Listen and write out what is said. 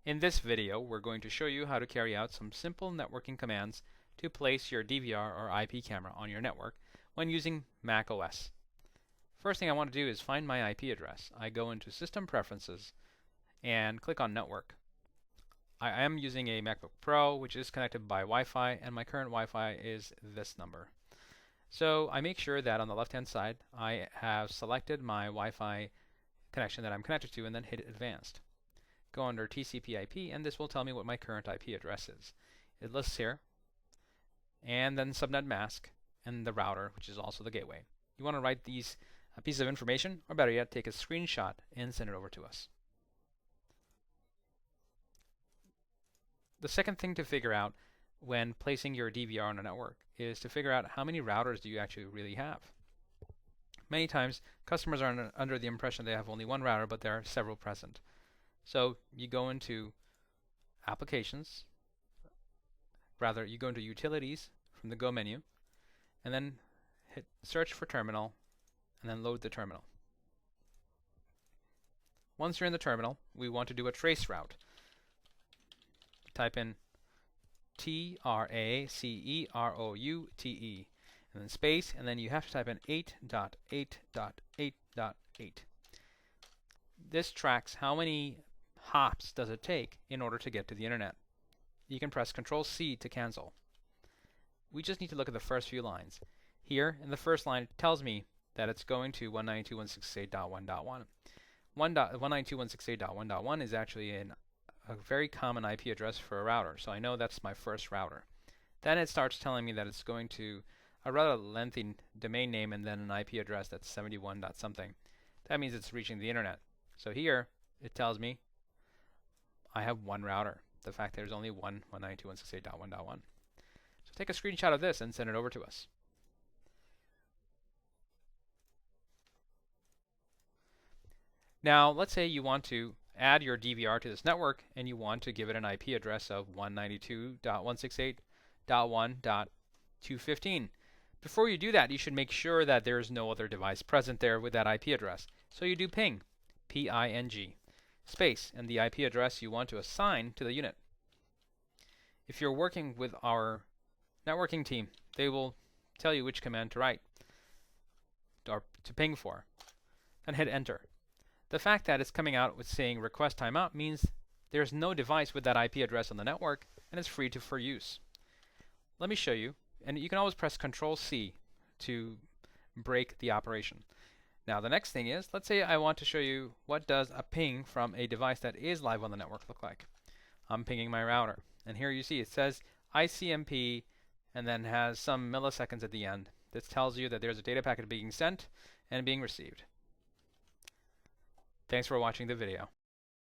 In this video, we're going to show you how to carry out some simple networking commands to place your DVR or IP camera on your network when using Mac OS. First thing I want to do is find my IP address. I go into System Preferences and click on Network. I am using a MacBook Pro, which is connected by Wi-Fi, and my current Wi-Fi is this number. So I make sure that on the left-hand side I have selected my Wi-Fi connection that I'm connected to and then hit Advanced. Go under TCP/IP, and this will tell me what my current IP address is. It lists here, and then subnet mask, and the router, which is also the gateway. You want to write these pieces of information, or better yet, take a screenshot and send it over to us. The second thing to figure out when placing your DVR on a network is to figure out how many routers do you actually really have. Many times, customers are under the impression they have only one router, but there are several present. So you go into Applications, you go into Utilities from the Go menu, and then hit Search for Terminal, and then load the terminal. Once you're in the terminal, we want to do a traceroute. Type in traceroute, and then space, and then you have to type in 8.8.8.8. This tracks how many hops does it take in order to get to the internet. You can press Control-C to cancel. We just need to look at the first few lines. Here, in the first line, it tells me that it's going to 192.168.1.1. 192.168.1.1 is actually a very common IP address for a router, so I know that's my first router. Then it starts telling me that it's going to a rather lengthy domain name and then an IP address that's 71. something. That means it's reaching the internet. So here, it tells me I have one router. The fact there's only one 192.168.1.1. So take a screenshot of this and send it over to us. Now, let's say you want to add your DVR to this network and you want to give it an IP address of 192.168.1.215. Before you do that, you should make sure that there's no other device present there with that IP address. So you do ping, P-I-N-G, space, and the IP address you want to assign to the unit. If you're working with our networking team, they will tell you which command to write or to ping for. Then hit Enter. The fact that it's coming out with saying request timeout means there's no device with that IP address on the network and it's free for use. Let me show you, and you can always press Control-C to break the operation. Now the next thing is, let's say I want to show you what does a ping from a device that is live on the network look like. I'm pinging my router, and here you see it says ICMP and then has some milliseconds at the end. This tells you that there's a data packet being sent and being received. Thanks for watching the video.